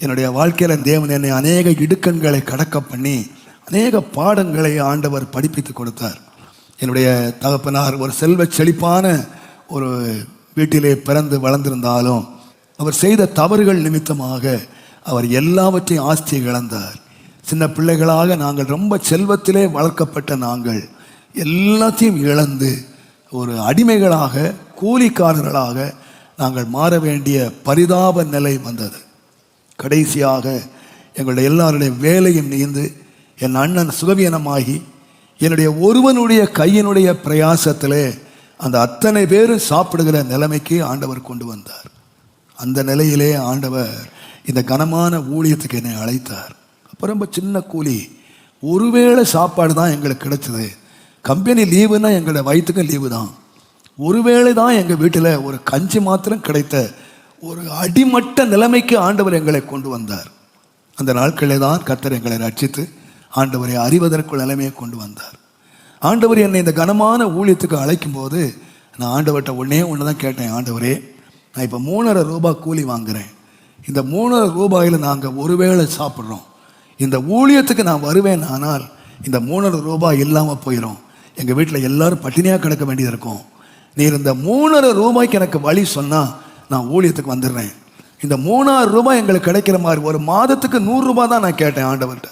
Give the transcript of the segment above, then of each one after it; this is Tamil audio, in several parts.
என்னுடைய வாழ்க்கையில் தேவன் என்னை அநேக இடுக்கண்களை கடக்க பண்ணி அநேக பாடங்களை ஆண்டவர் படிப்பித்து கொடுத்தார். என்னுடைய தகப்பனார் ஒரு செல்வ செழிப்பான ஒரு வீட்டிலே பிறந்து வளர்ந்திருந்தாலும் அவர் செய்த தவறுகள் நிமித்தமாக அவர் எல்லாவற்றையும் ஆஸ்தியை இழந்தார். சின்ன பிள்ளைகளாக நாங்கள் ரொம்ப செல்வத்திலே வளர்க்கப்பட்ட நாங்கள் எல்லாத்தையும் இழந்து ஒரு அடிமைகளாக கூலிக்காரர்களாக நாங்கள் மாற வேண்டிய பரிதாப நிலை வந்தது. கடைசியாக எங்களுடைய எல்லாருடைய வேலையும் நீந்து என் அண்ணன் சுகவீனமாகி என்னுடைய ஒருவனுடைய கையினுடைய பிரயாசத்திலே அந்த அத்தனை பேரும் சாப்பிடுகிற நிலைமைக்கு ஆண்டவர் கொண்டு வந்தார். அந்த நிலையிலே ஆண்டவர் இந்த கனமான ஊழியத்துக்கு என்னை அழைத்தார். அப்போ ரொம்ப சின்ன கூலி, ஒருவேளை சாப்பாடு தான் எங்களுக்கு கிடைச்சது. கம்பெனி லீவுன்னா எங்களோட வயிற்றுக்கும் லீவு தான். ஒருவேளை தான் எங்கள் வீட்டில் ஒரு கஞ்சி மாத்திரம் கிடைத்த ஒரு அடிமட்ட நிலைமைக்கு ஆண்டவர் எங்களை கொண்டு வந்தார். அந்த நாட்களே தான் கர்த்தர் எங்களை ரட்சித்து ஆண்டவரை அறிவதற்குள் நிலைமையை கொண்டு வந்தார். ஆண்டவர் என்னை இந்த கனமான ஊழியத்துக்கு அழைக்கும் போது நான் ஆண்டவர்கிட்ட ஒன்று தான் கேட்டேன். ஆண்டவரே, நான் இப்போ 3,500 ரூபாய் கூலி வாங்குகிறேன். இந்த 3,500 ரூபாயில் நாங்கள் ஒருவேளை சாப்பிட்றோம். இந்த ஊழியத்துக்கு நான் வருவேன், ஆனால் இந்த 3,500 ரூபாய் இல்லாமல் போயிடும். எங்கள் வீட்டில் எல்லோரும் பட்டினியாக கிடக்க வேண்டியது இருக்கும். நீர் இந்த 3,500 ரூபாய்க்கு எனக்கு வழி சொன்னால் நான் ஊழியத்துக்கு வந்துடுறேன். இந்த 3,000 ரூபாய் எங்களுக்கு கிடைக்கிற மாதிரி ஒரு மாதத்துக்கு 100 ரூபாய் தான் நான் கேட்டேன் ஆண்டவர்கிட்ட.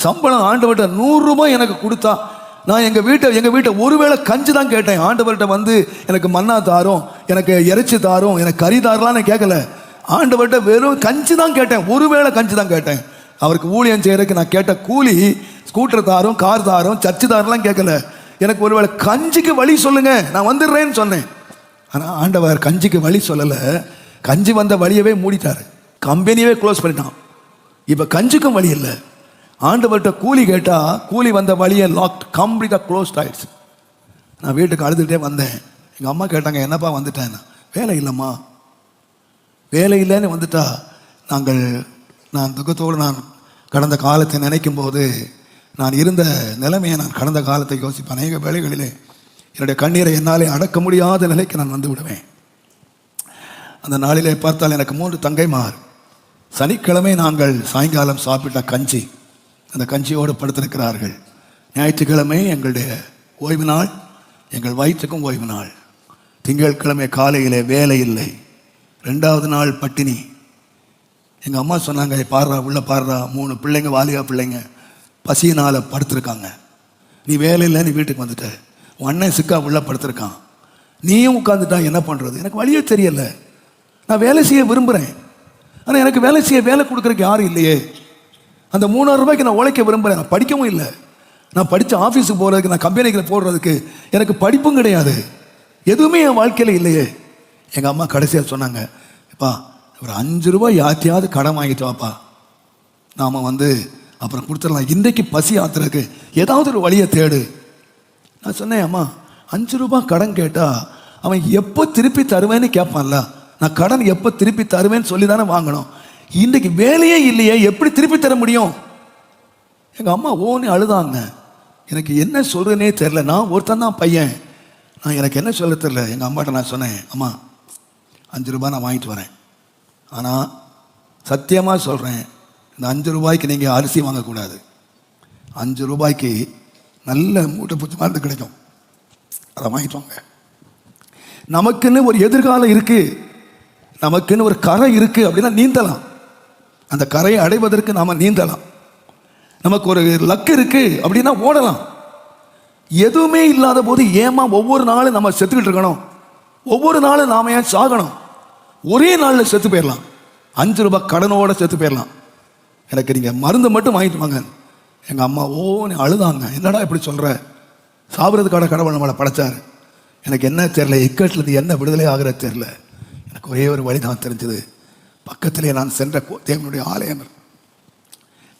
சம்பளம் ஆண்டவர்கிட்ட 100 ரூபாய் எனக்கு கொடுத்தா நான் எங்கள் வீட்டை ஒருவேளை கஞ்சி தான் கேட்டேன். ஆண்டவர்கிட்ட வந்து எனக்கு மன்னா தாரும், எனக்கு இறைச்சி தாரும், எனக்கு கறி தாரலாம் நான் கேட்கல. ஆண்டவர்கிட்ட வெறும் கஞ்சி தான் கேட்டேன், ஒருவேளை கஞ்சி தான் கேட்டேன். அவருக்கு ஊழியம் செய்யறதுக்கு நான் கேட்ட கூலி ஸ்கூட்டர் தாரும், கார் தாரும், சர்ச்சு தாரெலாம் கேட்கல. எனக்கு ஒருவேளை கஞ்சிக்கு வழி சொல்லுங்க, நான் வந்துடுறேன்னு சொன்னேன். ஆனால் ஆண்டவர் கஞ்சிக்கு வழி சொல்லலை. கஞ்சி வந்த வழியவே மூடிட்டார், கம்பெனியவே க்ளோஸ் பண்ணிட்டான். இப்போ கஞ்சிக்கும் வழி இல்லை. ஆண்டவர்கிட்ட கூலி கேட்டால் கூலி வந்த வழியை லாக்ட், கம்ப்ளீட்டாக க்ளோஸ்ட் ஆயிடுச்சு. நான் வீட்டுக்கு அழுதுகிட்டே வந்தேன். எங்கள் அம்மா கேட்டாங்க, என்னப்பா வந்துட்டேன்? வேலை இல்லைம்மா. வேலை இல்லைன்னு வந்துட்டா நான் துக்கத்தோடு நான் கடந்த காலத்தை நினைக்கும் போது நான் இருந்த நிலைமையை நான் கடந்த காலத்தை யோசிப்பேன். அநேக வேலைகளிலே என்னுடைய கண்ணீரை என்னாலே அடக்க முடியாத நிலைக்கு நான் வந்து விடுவேன். அந்த நாளிலே பார்த்தால் எனக்கு 3 தங்கைமார். சனிக்கிழமை நாங்கள் சாயங்காலம் சாப்பிட்ட கஞ்சி, அந்த கஞ்சியோடு படுத்திருக்கிறார்கள். ஞாயிற்றுக்கிழமை எங்களுடைய ஓய்வு நாள், எங்கள் வயிற்றுக்கும் ஓய்வு நாள். திங்கட்கிழமை காலையிலே வேலை இல்லை, 2வது நாள் பட்டினி. எங்கள் அம்மா சொன்னாங்க, பாடுறா உள்ள பாடுறா, 3 பிள்ளைங்க, வாலியா பிள்ளைங்க பசியினால் படுத்திருக்காங்க. நீ வேலை இல்லை, நீ வீட்டுக்கு வந்துட்ட. உன் அண்ணன் சிக்கா உள்ள படுத்திருக்கான், நீயும் உட்காந்துட்டா என்ன பண்ணுறது? எனக்கு வழியே தெரியல. நான் வேலை செய்ய விரும்புகிறேன், ஆனால் எனக்கு வேலை கொடுக்குறதுக்கு யாரும் இல்லையே. அந்த 3,000 ரூபாய்க்கு நான் உழைக்க விரும்புகிறேன். நான் படிக்கவும் இல்லை. நான் படித்த ஆஃபீஸுக்கு போகிறதுக்கு, நான் கம்பெனிக்கு போடுறதுக்கு எனக்கு படிப்பும் கிடையாது. எதுவுமே என் வாழ்க்கையில் இல்லையே. எங்கள் அம்மா கடைசியாக சொன்னாங்க, அப்பா ஒரு 5 ரூபாய் யார்த்தையாவது கடன் வாங்கிட்டு வாப்பா, நாம் வந்து அப்புறம் கொடுத்துடலாம். இன்றைக்கு பசி ஆத்துறதுக்கு ஏதாவது ஒரு வழியை தேடு. நான் சொன்னேன், அம்மா 5 ரூபாய் கடன் கேட்டால் அவன் எப்போ திருப்பி தருவேன்னு கேட்பான்ல. நான் கடன் எப்போ திருப்பி தருவேன்னு சொல்லி தானே வாங்கணும். இன்றைக்கு வேலையே இல்லையே, எப்படி திருப்பி தர முடியும்? எங்கள் அம்மா ஓன்னு அழுதாங்க. எனக்கு என்ன சொல்கிறேனே தெரில. நான் ஒருத்தன் தான் பையன், எனக்கு என்ன சொல்ல தெரில. எங்கள் அம்மாட்ட நான் சொன்னேன், அம்மா 5 ரூபாய் நான் வாங்கிட்டு வரேன், ஆனால் சத்தியமாக சொல்கிறேன், இந்த 5 ரூபாய்க்கு நீங்கள் அரிசி வாங்கக்கூடாது. 5 ரூபாய்க்கு நல்ல மூட்டை பூச்சி மருந்து கிடைக்கும், அதை வாங்கிட்டு வாங்க. நமக்குன்னு ஒரு எதிர்காலம் இருக்குது, நமக்குன்னு ஒரு கரை இருக்குது அப்படின்னா நீந்தலாம். அந்த கரையை அடைவதற்கு நாம் நீந்தலாம். நமக்கு ஒரு லக்கு இருக்குது அப்படின்னா ஓடலாம். எதுவுமே இல்லாத போது ஏமா ஒவ்வொரு நாளும் நம்ம செத்துக்கிட்டு இருக்கணும்? ஒவ்வொரு நாளும் நாம ஏன் சாகணும்? ஒரே நாளில் செத்து போயிடலாம். 5 ரூபாய் கடனோட செத்து போயிடலாம். எனக்கு நீங்கள் மருந்து மட்டும் வாங்கிட்டு வாங்க. எங்கள் அம்மா ஓன்னு அழுதாங்க. என்னடா இப்படி சொல்கிற? சாப்பிட்றதுக்கான கடவுள் நம்மளை படைச்சார். எனக்கு என்ன தெரில, இக்கட்டில் என்ன விடுதலை ஆகிற தெரில. எனக்கு ஒரே ஒரு வழி தான் தெரிஞ்சது. பக்கத்திலே நான் சென்ற தேவனுடைய ஆலயம்,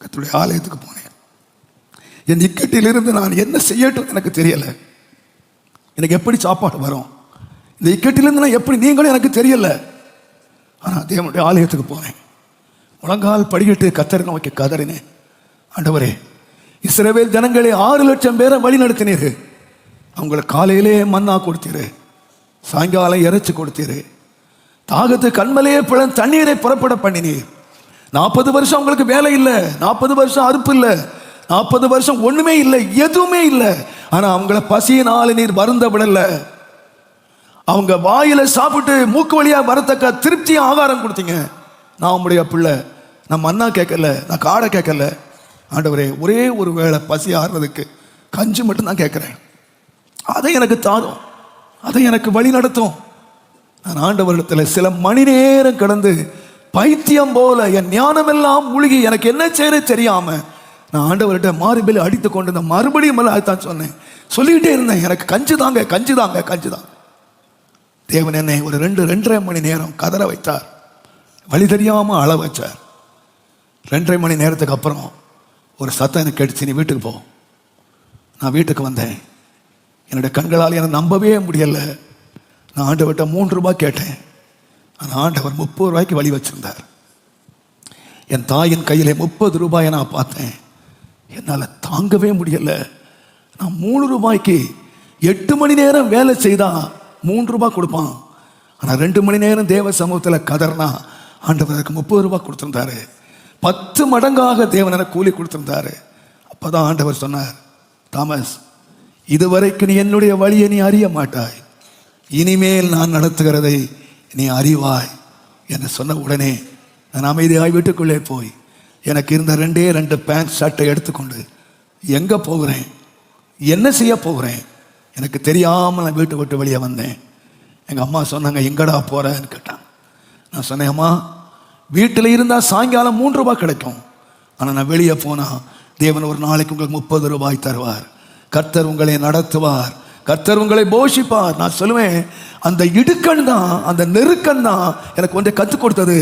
கர்த்தருடைய ஆலயத்துக்கு போனேன். என் இக்கட்டிலிருந்து நான் என்ன செய்யட்டும் எனக்கு தெரியலை. எனக்கு எப்படி சாப்பாடு வரும், இந்த இக்கட்டிலிருந்து நான் எப்படி நீங்களும் எனக்கு தெரியலை. ஆனால் தேவனுடைய ஆலயத்துக்கு போனேன். முழங்கால் படிக்கிட்டு கர்த்தரை நோக்கி கதறினேன். ஆண்டவரே, இஸ்ரவேல் ஜனங்களே 6 லட்சம் பேரை வழி நடத்தினீர். அவங்களுக்கு காலையிலே மன்னா கொடுத்தீரு, சாயங்காலம் இறைச்சி கொடுத்தீரு, தாகத்து கண்மலையே தண்ணீரை புறப்பட பண்ணினீர். 40 வருஷம் அவங்களுக்கு வேலை இல்லை, 40 வருஷம் அறுப்பு இல்லை, 40 வருஷம் ஒண்ணுமே இல்லை, எதுவுமே இல்லை. ஆனா அவங்கள பசியினால நீர் வருந்த விடல. அவங்க வாயில சாப்பிட்டு மூக்கு வழியா வரத்தக்க திருப்தியா ஆகாரம் கொடுத்தீங்க. நான் உங்களுடைய பிள்ளை, நான் மண்ணா கேட்கல, நான் காடை கேட்கல ஆண்டவரே. ஒரே ஒரு வேளை பசி ஆறுறதுக்கு கஞ்சி மட்டும் தான் கேட்கிறேன். அதை எனக்கு தாரும், அதை எனக்கு வழி நடத்தும். நான் ஆண்டவரிடத்தில் சில மணி நேரம் கடந்து பைத்தியம் போல என் ஞானம் எல்லாம் முழுகி எனக்கு என்ன செய்ய தெரியாம நான் ஆண்டவர்கிட்ட மார்பில் அடித்து கொண்டு இந்த மறுபடியும் அதுதான் சொன்னேன், சொல்லிக்கிட்டே இருந்தேன், எனக்கு கஞ்சி தாங்க, கஞ்சி தாங்க, கஞ்சி தாங்க. தேவன் என்னை ஒரு 2-2.5 மணி நேரம் கதற வைத்தார், வழி தெரியாம அழ வச்சார். 2.5 மணி நேரத்துக்கு அப்புறம் ஒரு சத்தம் எனக்கு கேட்டுச்சு, நீ வீட்டுக்கு போ. நான் வீட்டுக்கு வந்தேன். என்னுடைய கண்களால் எனக்கு நம்பவே முடியல. நான் ஆண்டவர்கிட்ட 3 ரூபாய் கேட்டேன். ஆனால் ஆண்டவர் 30 ரூபாய்க்கு வழி வச்சிருந்தார். என் தாயின் கையிலே 30 ரூபாயை நான் பார்த்தேன். என்னால் தாங்கவே முடியல. நான் 3 ரூபாய்க்கு 8 மணி நேரம் வேலை செய்தா 3 ரூபாய் கொடுப்பான். ஆனால் 2 மணி நேரம் தேவ சமூகத்தில் கதர்னா ஆண்டவருக்கு 30 ரூபாய் கொடுத்திருந்தாரு. 10 மடங்காக தேவன் எனக்கு கூலி கொடுத்திருந்தாரு. அப்பதான் ஆண்டவர் சொன்னார், தாமஸ், இதுவரைக்கும் நீ என்னுடைய வழியை நீ அறிய மாட்டாய், இனிமேல் நான் நடத்துகிறதை நீ அறிவாய் என்று சொன்ன உடனே நான் அமைதியாய் வீட்டுக்குள்ளே போய் எனக்கு இருந்த 2 பேண்ட் ஷர்ட்டை எடுத்துக்கொண்டு எங்கே போகிறேன், என்ன செய்ய போகிறேன் எனக்கு தெரியாமல் நான் வீட்டை விட்டு வெளியே வந்தேன். எங்கள் அம்மா சொன்னாங்க, எங்கடா போகிறேன்னு கேட்டான். நான் சொன்னேன், அம்மா, வீட்டில் இருந்தால் சாயங்காலம் 3 ரூபாய் கிடைக்கும், ஆனால் நான் வெளியே போனால் தேவன் ஒரு நாளைக்கு உங்களுக்கு 30 ரூபாய் தருவார். கர்த்தர் உங்களை நடத்துவார், கர்த்தர் உங்களை போஷிப்பார். நான் சொல்லுவேன், அந்த இடுக்கண் தான், அந்த நெருக்கன் தான் எனக்கு ஒன்றை கற்றுக் கொடுத்தது.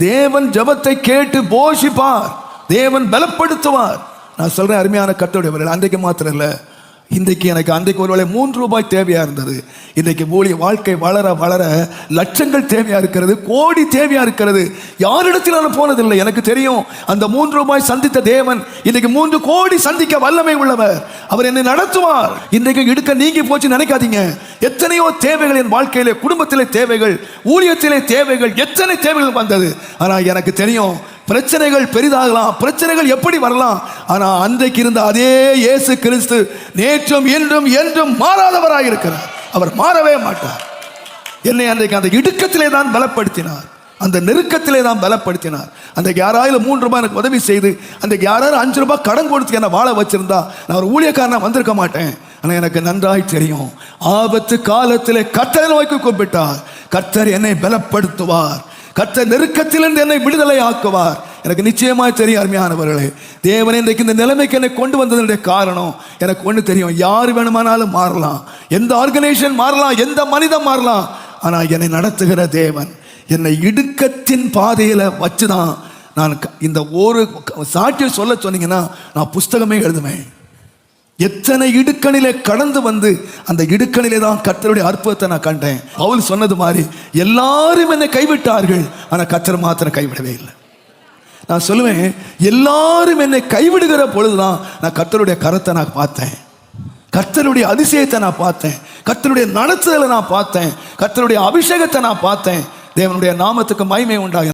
தேவன் ஜெபத்தை கேட்டு போஷிப்பார், தேவன் பலப்படுத்துவார். நான் சொல்றேன், அருமையான கர்த்தருடையவர்கள், அன்றைக்கு மாத்திரம் இல்லை, இன்றைக்கு எனக்கு அன்றைக்கு ஒருவேளை 3 ரூபாய் தேவையா இருந்தது. இன்றைக்கு ஊழிய வாழ்க்கை வளர வளர லட்சங்கள் தேவையா இருக்கிறது, கோடி தேவையா இருக்கிறது. யாரிடத்தில் நான் போனதில்லை. எனக்கு தெரியும், அந்த 3 ரூபாய் சந்தித்த தேவன் இன்றைக்கு 3 கோடி சந்திக்க வல்லமை உள்ளவர். அவர் என்னை நடத்துவார். இன்றைக்கு இடுக்க நீங்கி போச்சு நினைக்காதீங்க. எத்தனையோ தேவைகள் என் வாழ்க்கையிலே, குடும்பத்திலே தேவைகள், ஊழியத்திலே தேவைகள், எத்தனை தேவைகள் வந்தது. ஆனால் எனக்கு தெரியும், பிரச்சனைகள் பெரிதாகலாம், பிரச்சனைகள் எப்படி வரலாம், ஆனா அன்றைக்கு இருந்த அதே இயேசு கிறிஸ்து நேற்றும் இன்றும் என்றும் மாறாதவராக இருக்கிறார். அவர் மாறவே மாட்டார். என்னை அன்றைக்கு அந்த இடுக்கத்திலே தான் பலப்படுத்தினார், அந்த நெருக்கத்திலே தான் பலப்படுத்தினார். அன்றைக்கு யாராவது 3 ரூபாய் எனக்கு உதவி செய்து, அன்றைக்கு யாராவது 5 ரூபாய் கடன் கொடுத்து என்ன வாழ வச்சிருந்தா நான் ஒரு ஊழியக்காரனா வந்திருக்க மாட்டேன். ஆனால் எனக்கு நன்றாய் தெரியும், ஆபத்து காலத்திலே கர்த்தரை நோக்கி கூப்பிட்டார், கர்த்தர் என்னை பலப்படுத்துவார், கர்த்தர் நெருக்கத்திலிருந்து என்னை விடுதலை ஆக்குவார். எனக்கு நிச்சயமாய் தெரியும், அருமையானவர்களே, தேவன் இன்றைக்கு இந்த நிலைமைக்கு என்னை கொண்டு வந்ததனுடைய காரணம் எனக்கு ஒன்று தெரியும். யார் வேணுமானாலும் மாறலாம், எந்த ஆர்கனைசேஷன் மாறலாம், எந்த மனிதன் மாறலாம், ஆனால் என்னை நடத்துகிற தேவன் என்னை இடுக்கத்தின் பாதையில் வச்சுதான். நான் இந்த ஒரு சாட்சியை சொல்ல சொன்னீங்கன்னா நான் புஸ்தகமே எழுதுவேன். எத்தனை இடுக்கணிலே கடந்து வந்து அந்த இடுக்கணிலே தான் கர்த்தருடைய அற்புதத்தை நான் கண்டேன். பவுல் சொன்னது மாதிரி, எல்லாரும் என்னை கைவிட்டார்கள், ஆனால் கர்த்தர் மாத்திரம் கைவிடவே இல்லை. நான் சொல்லுவேன், எல்லாரும் என்னை கைவிடுகிற பொழுதுதான் நான் கர்த்தருடைய கரத்தை நான் பார்த்தேன், கர்த்தருடைய அதிசயத்தை நான் பார்த்தேன், கர்த்தருடைய நடத்துதலை நான் பார்த்தேன், கர்த்தருடைய அபிஷேகத்தை நான் பார்த்தேன். தேவனுடைய நாமத்துக்கு மகிமை உண்டாகும்.